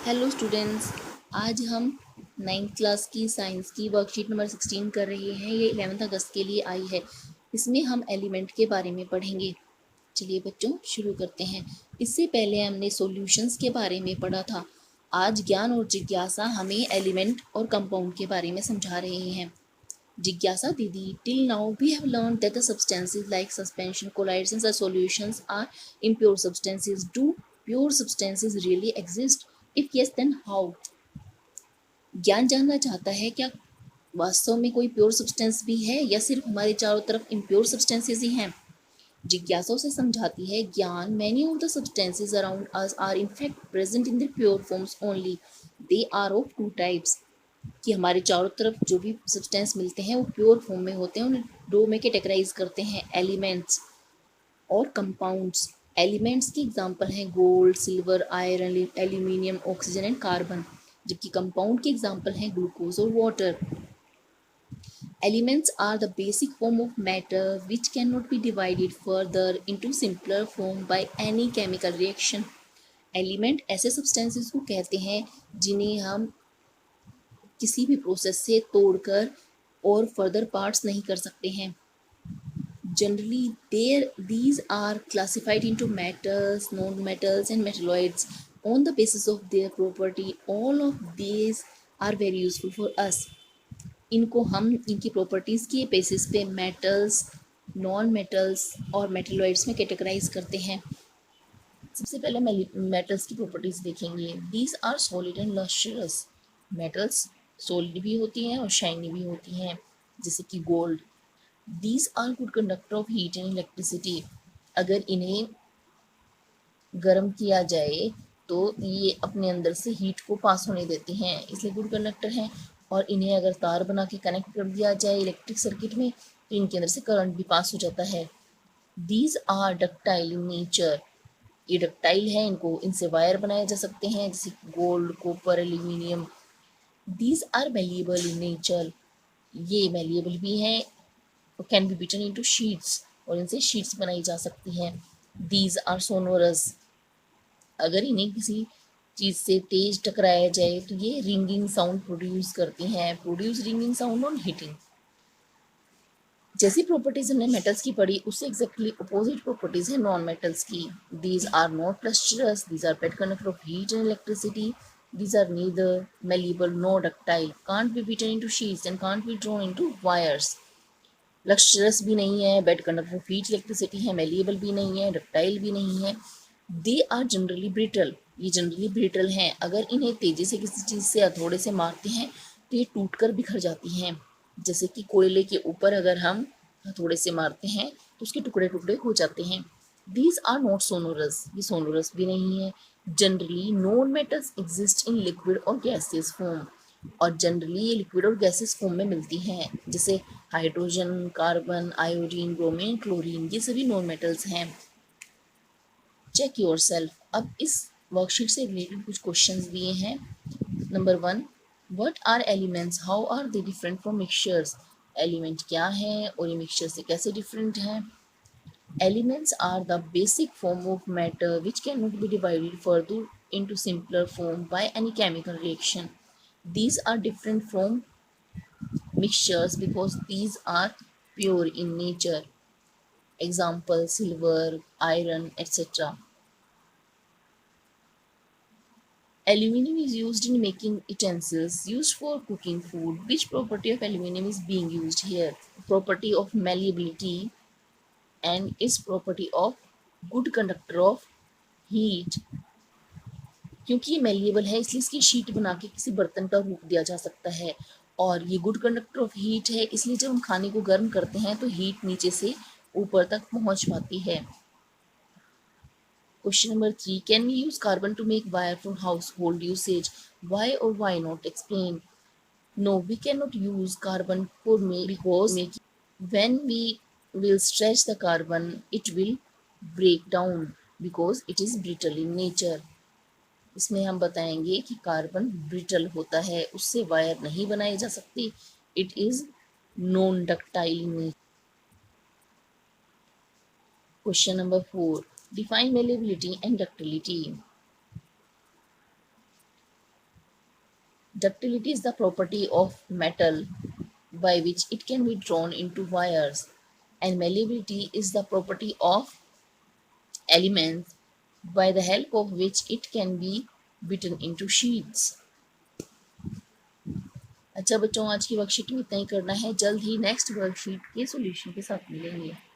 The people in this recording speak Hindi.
हेलो स्टूडेंट्स, आज हम 9th क्लास की साइंस की वर्कशीट नंबर 16 कर रहे हैं। ये 11 अगस्त के लिए आई है। इसमें हम एलिमेंट के बारे में पढ़ेंगे। चलिए बच्चों शुरू करते हैं। इससे पहले हमने सॉल्यूशंस के बारे में पढ़ा था। आज ज्ञान और जिज्ञासा हमें एलिमेंट और कंपाउंड के बारे में समझा रहे हैं। जिज्ञासा दीदी, till now we have learned that the substances like suspension, colloids and the solutions are impure substances. Do pure substances really exist? If yes, then how? ज्ञान जानना चाहता है क्या वास्तव में कोई प्योर सब्सटेंस भी है या सिर्फ हमारे चारों तरफ इम्प्योर सब्सटेंसेस ही हैं। जिज्ञासा उसे समझाती है, ज्ञान many of the substances around us are in fact present in the pure forms only. They are of two types, कि हमारे चारों तरफ जो भी सब्सटेंस मिलते हैं वो प्योर फॉर्म में होते हैं। उन्हें दो में कैटेगराइज करते हैं, एलिमेंट्स और कंपाउंड्स। एलिमेंट्स की एग्जांपल हैं gold, silver, iron, aluminium, oxygen and carbon, जबकि कंपाउंड की एग्जांपल हैं ग्लूकोज और water. Elements are the basic form of matter which cannot be divided further into simpler form by any chemical reaction. Element ऐसे सब्सटेंसेस को कहते हैं जिन्हें हम किसी भी प्रोसेस से तोड़कर और फर्दर पार्ट्स नहीं कर सकते हैं। Generally, these are classified into metals, non-metals, and metalloids on the basis of their property. All of these are very useful for us. इनको हम इनकी प्रॉपर्टीज़ के बेसिस पे मेटल्स, नॉन मेटल्स और मेटलॉइड्स में कैटेगराइज करते हैं। सबसे पहले मेटल्स की प्रॉपर्टीज़ देखेंगे। These are solid and lustrous. Metals solid भी होती हैं और शाइनी भी होती हैं, जैसे कि gold. These are good conductor of heat and electricity. अगर इन्हें गर्म किया जाए तो ये अपने अंदर से हीट को पास होने देती हैं, इसलिए गुड कंडक्टर हैं। और इन्हें अगर तार बना के कनेक्ट कर दिया जाए इलेक्ट्रिक सर्किट में तो इनके अंदर से करंट भी पास हो जाता है। These are ductile in nature. ये डक्टाइल है, इनसे वायर बनाए जा सकते हैं, जैसे gold, copper, aluminium. These are malleable in nature. ये मेलिएबल भी हैं, can be beaten into sheets, और इनसे शीट्स बनाई जा सकती हैं। These are sonorous. अगर इन्हें किसी चीज़ से तेज टकराया जाए तो ये रिंगिंग साउंड प्रोड्यूस करती हैं। Produce ringing sound on heating. जैसी प्रॉपर्टीज हमने मेटल्स की पढ़ी, उससे एग्जैक्टली अपोजिट प्रॉपर्टीज है नॉन मेटल्स की। These are not lustrous, these are bad conductor of heat and electricity, these are neither malleable nor ductile, can't be beaten into sheets and can't be drawn into wires. Lustrous भी नहीं है, bad conductor of heat electricity है, मेलिएबल भी नहीं है, डक्टाइल भी नहीं है। They are generally brittle. ये जनरली ब्रिटल हैं। अगर इन्हें तेजी से किसी चीज़ से हथौड़े से मारते हैं तो ये टूट कर बिखर जाती हैं। जैसे कि कोयले के ऊपर अगर हम हथौड़े से मारते हैं तो उसके टुकड़े टुकड़े हो जाते हैं। These are not sonorous. ये सोनोरस भी नहीं है। Generally non metals exist in liquid और गैसियस फॉर्म, और जनरली ये लिक्विड और गैसेस फॉर्म में मिलती हैं, जैसे hydrogen, carbon, iodine, bromine, chlorine. ये सभी नॉन मेटल्स हैं। Check yourself. अब इस वर्कशीट से रिलेटेड कुछ क्वेश्चंस दिए हैं। Number 1, what are elements, how are they different from mixtures. Element क्या है और ये मिक्सचर से कैसे डिफरेंट हैं। Elements are the basic form of matter which can not be divided further into simpler form by any chemical reaction. These are different from mixtures because these are pure in nature. Example, silver, iron, etc. Aluminium is used in making utensils used for cooking food. Which property of aluminium is being used here? Property of malleability and its property of good conductor of heat. क्योंकि ये मेलिएबल है इसलिए इसकी शीट बना के किसी बर्तन का रूप दिया जा सकता है, और ये गुड कंडक्टर ऑफ हीट है इसलिए जब हम खाने को गर्म करते हैं तो हीट नीचे से ऊपर तक पहुंच पाती है। Question number 3, can we use carbon to make wire for household usage, why or why not, explain. No, we can not use carbon for make because when we will stretch the carbon it will break down because it is brittle in nature. इसमें हम बताएंगे कि कार्बन ब्रिटल होता है, उससे वायर नहीं बनाई जा सकती। It is non ductile nature. Question number 4, define malleability and ductility. Ductility is the property of metal by which it can be drawn into wires, and malleability is the property of elements by the help of which it can be beaten into sheets. अच्छा बच्चों, आज की वर्कशीट में इतना ही करना है। जल्द ही नेक्स्ट वर्कशीट के सॉल्यूशन के साथ मिलेंगे।